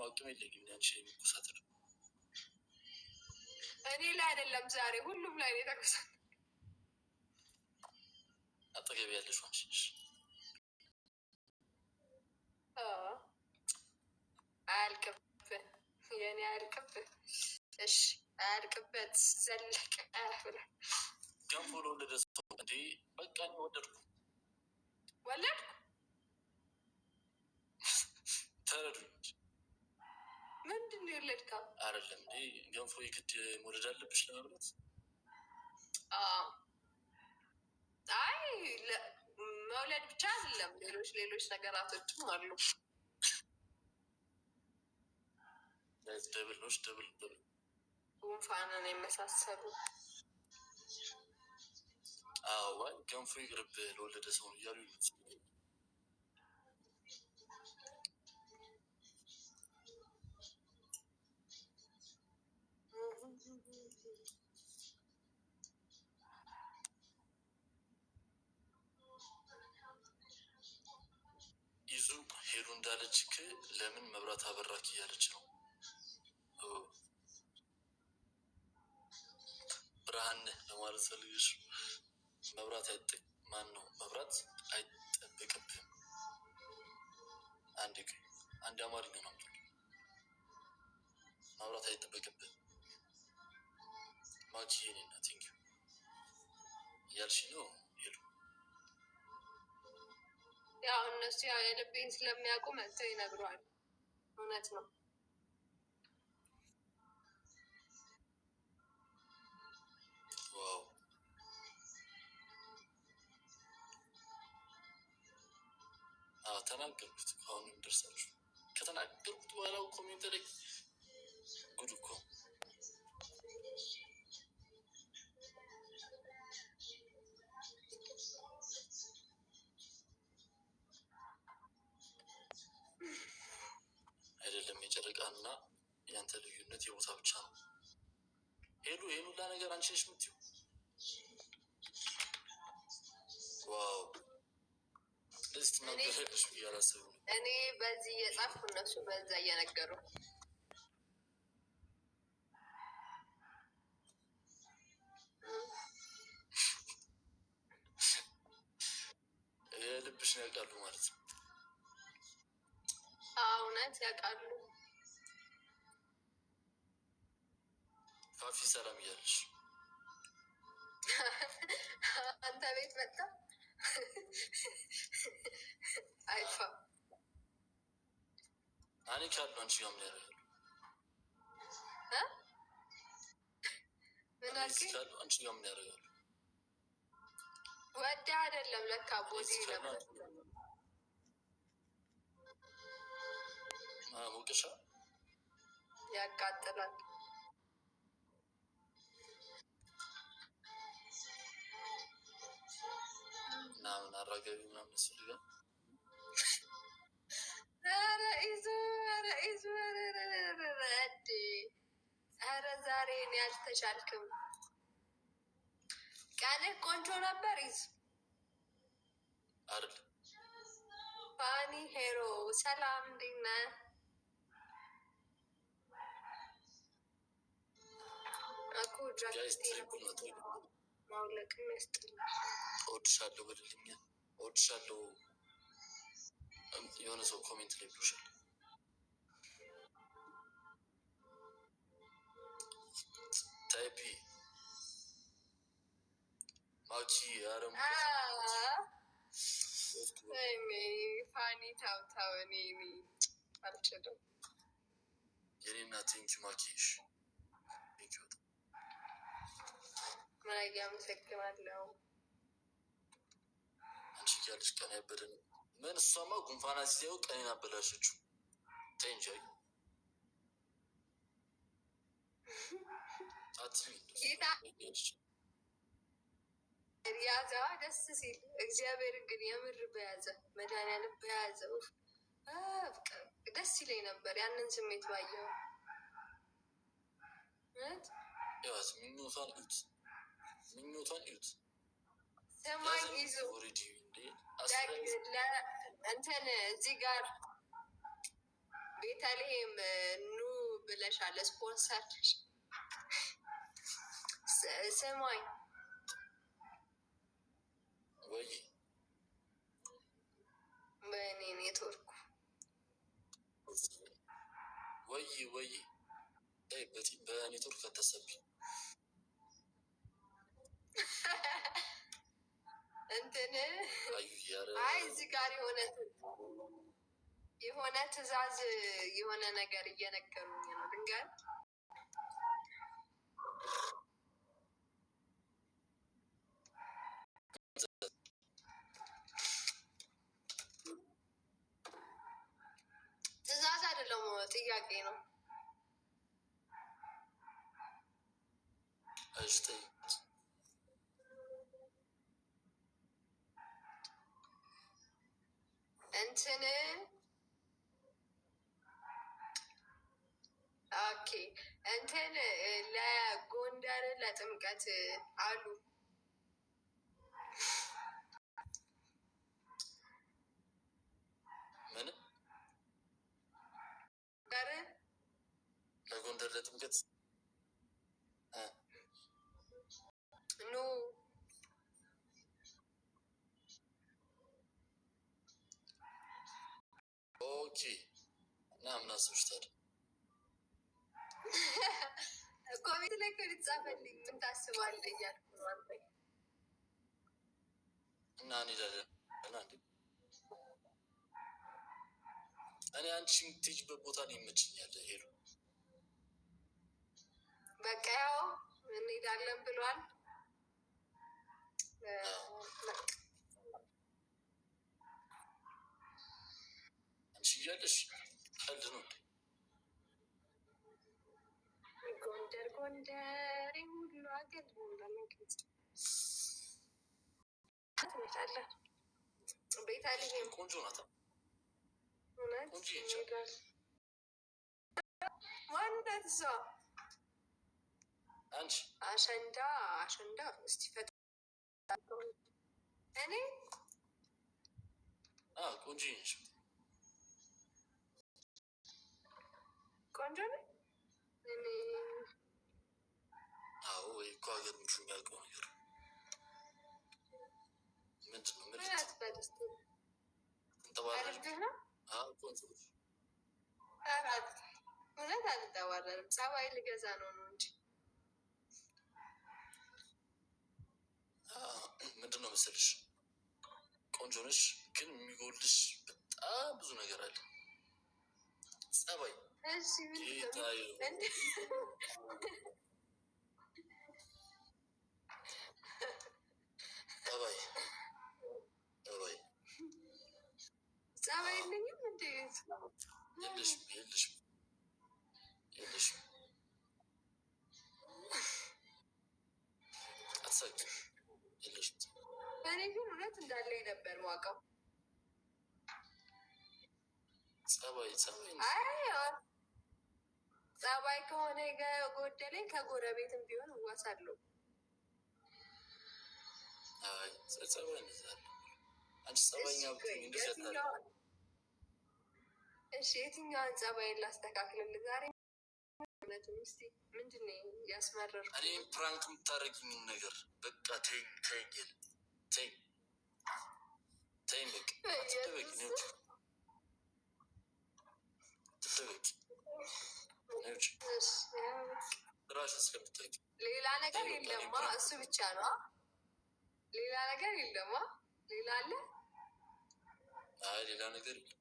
አቅም የለኝም ያንቺ የሚኮሳተር እኔ ላይ አይደለም ዛሬ ሁሉም ላይ ነው የተኮሳተር። አጠገብ ያለሽ አንቺ ነሽ። አያልቅብህ የኔ አያልቅብህ። እሺ አያልቅበት ዘለቀ ብለህ ገንፎ ለወለደ ሰው እንዴ በቃ ወለድኩ ተረዱኝ። ምንድን ነው የወለድከው? አይደለም እንዴ ገንፎ የግድ መውለድ አለብሽ ለመብላት? አይ መውለድ ብቻ አይደለም፣ ሌሎች ነገራቶችም አሉ። ደብል ጉንፋንን የመሳሰሉ። አዎ ገንፎ ይቅርብ ለወለደ ሰው እያሉ ይዙ ሄዱ እንዳለች ለምን መብራት አበራክ እያለች ነው። ብርሃን ለማለት ፈልግሽ መብራት መብራት አይጠበቅብህም። አንድ አማርኛ ነው መብራት አይጠበቅብህም። ማኪ የኔ እናት እያልሽ ነው ሄዱ። ያው እነሱ የልቤን ስለሚያውቁ መጥተው ይነግሯል። እውነት ነው። ዋው ተናገርኩት። አሁንም ደርሳችሁ ከተናገርኩት በኋላ ኮሜንት ላይ ጉድ እኮ አይደለም። የጨረቃና ያንተ ልዩነት የቦታ ብቻ ነው። ሄሉ ይሄን ሁላ ነገር አንቺ ነሽ የምትይው? ዋው ለዚህ ትናገራለሽ ብዬ አላሰብኩም። እኔ በዚህ እየጻፍኩ እነሱ በዛ እየነገሩ ልብሽን ያውቃሉ ማለት ነው። እውነት ያውቃሉ። ፋፊ ሰላም እያለች አንተ ቤት መጣ አይፋ እኔ ካሉ አንቺ ጋር ምን ያደርጋሉ? ካሉ አንቺ ጋር ምን ያደርጋሉ? ወደ አይደለም ለካ ቦዚ ነበር ሞቅሻ ያቃጥላል። ምናምን አራገቢ ምናምን ያስፈልጋል። ኧረ ዛሬ እኔ አልተቻልክም። ቀንህ ቆንጆ ነበር። አይደል ፋኒ ሄሮ ሰላም እንዴት ነህ? እኮ ማውለቅም ያስጠላል። እወድሻለሁ በልልኛ እወድሻለሁ። የሆነ ሰው ኮሜንት ላይ ብሎሻል። ታይፒ ማኪ አረሙ ፋኒ ታውታው እኔ አልችልም። የኔና ቴንኪ ማኪሽ ማያ አመሰግናለሁ። አንቺ ያለሽ ቀን ያበደን ምን እሷማ ጉንፋና ሲያው ቀኔን አበላሸችው። ተይ እንጂ ያዘዋ ደስ ሲል እግዚአብሔርን ግን የምር በያዘ መድኃኒዓለም በያዘው ደስ ይለኝ ነበር። ያንን ስሜት ባየው ምኞቷን እዩት። ሰማኝ ይዞ እንትን እዚህ ጋር ቤተልሔም ኑ ብለሻለ ስፖንሰር ስማኝ ወይ በእኔ ኔትወርኩ ወይ በኔትወርክ አታሰቢ እንትን አይ እዚህ ጋር የሆነ ትዕዛዝ የሆነ ነገር እየነገሩኝ ነው። ድንገት ትዕዛዝ አይደለም ጥያቄ ነው። እንትን ኦኬ እንትን ለጎንደር ለጥምቀት አሉ ምን ለጎንደር ለጥምቀት ኑ ኦኬ እና ምን አስብሽ ታዲያ? ኮሜንት ላይ ከልጻፈልኝ ምን ታስባለህ እያልኩ ነው። አንተ እና እንሄዳለን እና እኔ አንቺ የምትሄጂበት ቦታ ነው ይመችኛል። ሄዱ በቃ ያው እንሄዳለን ብሏል። አንቺ እያለሽ ቀልድ ነው። ጎንደር ጎንደር ሁሉ አገር ቤተልሔም ቆንጆ ናት። ዋናት እሷ አንቺ አሸንዳ እስቲ እኔ ቆንጆ ነሽ። ቆንጆ ነኝ እኔ። አዎ ወይ እኮ ሀገር ምቹ የሚያውቀው ነገር ምንድን ነው? ምን አትበል እስኪ አድርገህ ነው እውነት አልተዋረንም። ፀባይ ልገዛ ነው እንጂ ምንድን ነው መሰልሽ፣ ቆንጆ ነሽ፣ ግን የሚጎልሽ በጣም ብዙ ነገር አለ። ፀባይ ፀባይ የለኝም እንዴ? የለሽም አትሳቂ። የለሽም። እኔ ግን እውነት እንዳለኝ ነበር የማውቀው። ፀባይ ከሆነ ጎደለኝ ከጎረቤትም ቢሆን እዋሳለሁ። እሺ የትኛውን ፀባይን ላስተካክልልህ ዛሬ? ምንድን ነው ያስመረርኩት? እኔ ፕራንክ የምታደርጊኝን ነገር በቃ ተይኝ። በቃ ራሽ እስከምታውቂ ሌላ ነገር የለማ። እሱ ብቻ ነው። ሌላ ነገር የለማ። ሌላ አለ? አይ ሌላ ነገር የለም።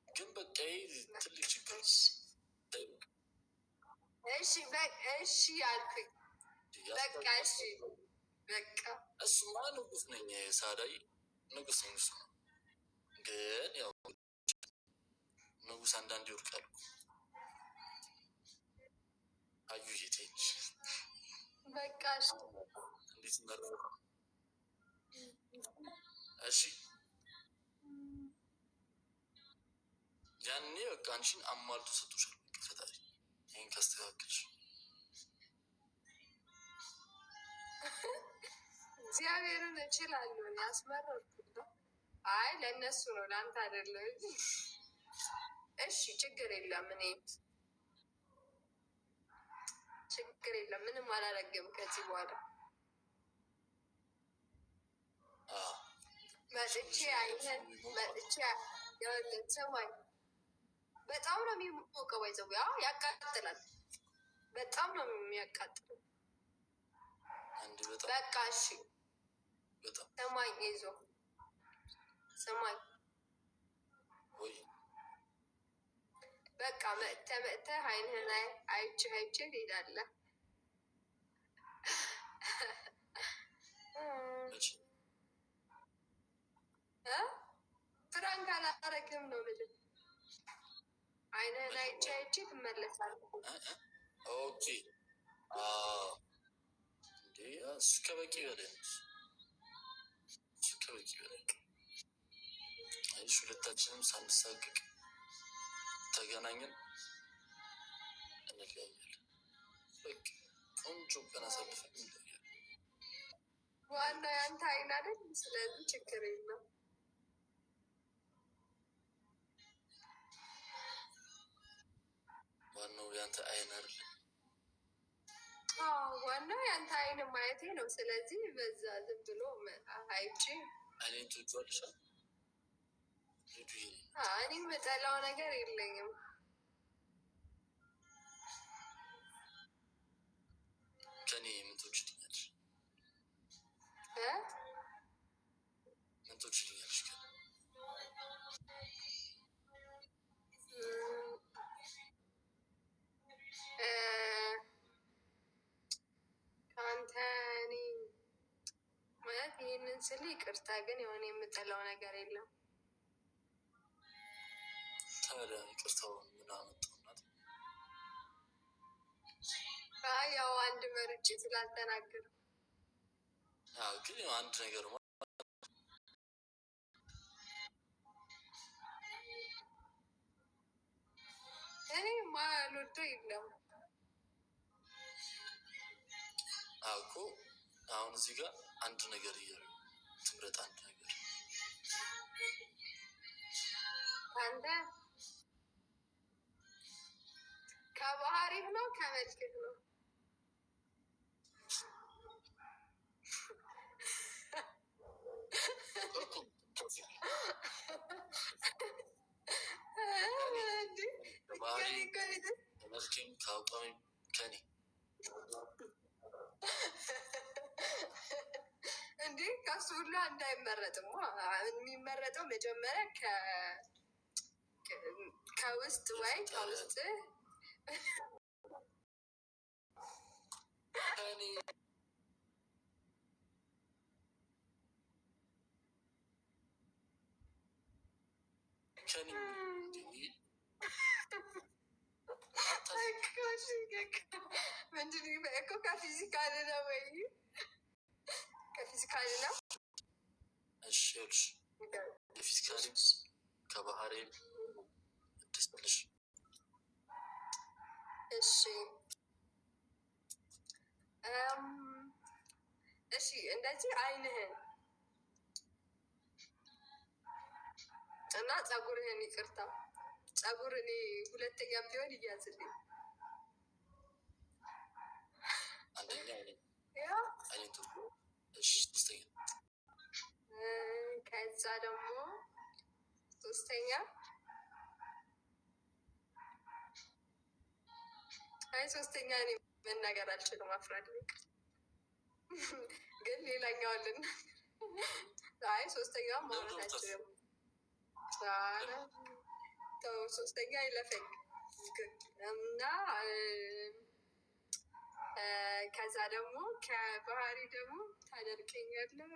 ግን በቃ ትልቅ ችግር። እሺ አልኩኝ። በቃ እሺ በቃ እሱማ ንጉስ ነኝ ሳዳይ ንጉስ ነኝ። እሱ ግን ያው ንጉስ አንዳንድ ይወድቃሉ። አዩዬ ተይኝ በቃ እንዴት መረ እሺ ያኔ በቃ አንቺን አሟልቶ ሰጥቶሻል። ፈጣሪ ይህን ካስተካከልሽ እግዚአብሔርን እችላለሁ። ያስመረርኩት ነው። አይ ለእነሱ ነው ለአንተ አይደለም። እሺ ችግር የለም። እኔ ችግር የለም። ምንም አላረግም ከዚህ በኋላ መጥቼ አይተን መጥቼ ያለን ሰማይ በጣም ነው የሚሞቀው። ይዘው ያቃጥላል። በጣም ነው የሚያቃጥለው። በቃ እሺ ሰማይ ይዞ ሰማይ በቃ መጥተህ አይንህን አይቼ ትሄዳለህ። ፍራንክ አላረግም ነው የምልህ። አይንህን አይቼ ትመለሳለህ። ኦኬ እሱ ከበቂ በላይ ሁለታችንም ሳንሳቅቅ ተገናኘን፣ እንለያያለን። በቃ ቆንጆ ቀን አሳልፈን እንለያያለን። ዋናው ያንተ አይን አይደል? ስለዚህ ችግር የለም። ዋናው ያንተ አይን አይደል? ዋናው ያንተ አይን ማየቴ ነው። ስለዚህ በዛ ዝም ብሎ አይቼ እኔን ትወጂዋለሽ? እኔ የምጠላው ነገር የለኝም። ከኔ ምን ትወጂልኛለሽ? ምን ትወጂልኛለሽ? ከአንተ እኔ ማለት ይህንን ስል ይቅርታ፣ ግን የሆነ የምጠላው ነገር የለም። ታዲያ ይቅርታውን ምን አመጣው? ያው አንድ መርጬ ስላልተናገር ግን አንድ ነገር እኔ ማልወደው የለም እኮ። አሁን እዚህ ጋር አንድ ነገር እያሉ ትምረጥ። አንድ ነገር አንተ ከባህሪህ ነው ከመልክህ ነው? መልኬም ከአቋሚ ከኔ እንዴ ከሱ ሁሉ እንዳይመረጥማ የሚመረጠው መጀመሪያ ከውስጥ ወይ ከውስጥ ምንድን እኮ ከፊዚካል ነው ወይ ከፊዚካል ነው? እሺ የፊዚካል ከባህሪ ደስልሽ። እሺ እሺ እንደዚህ አይንህን እና ፀጉርህን፣ ይቅርታ ፀጉር እኔ ሁለተኛ ቢሆን እያዝልኝ። ከዛ ደግሞ ሶስተኛ ሶስተኛ እኔ መናገር አልችልም፣ አፍራለሁ። ግን ሌላኛዋልን ሶስተኛው ማውራት አልችልም። ሶስተኛ ይለፈኝ እና ከዛ ደግሞ ከባህሪ ደግሞ ታደርቀኛለህ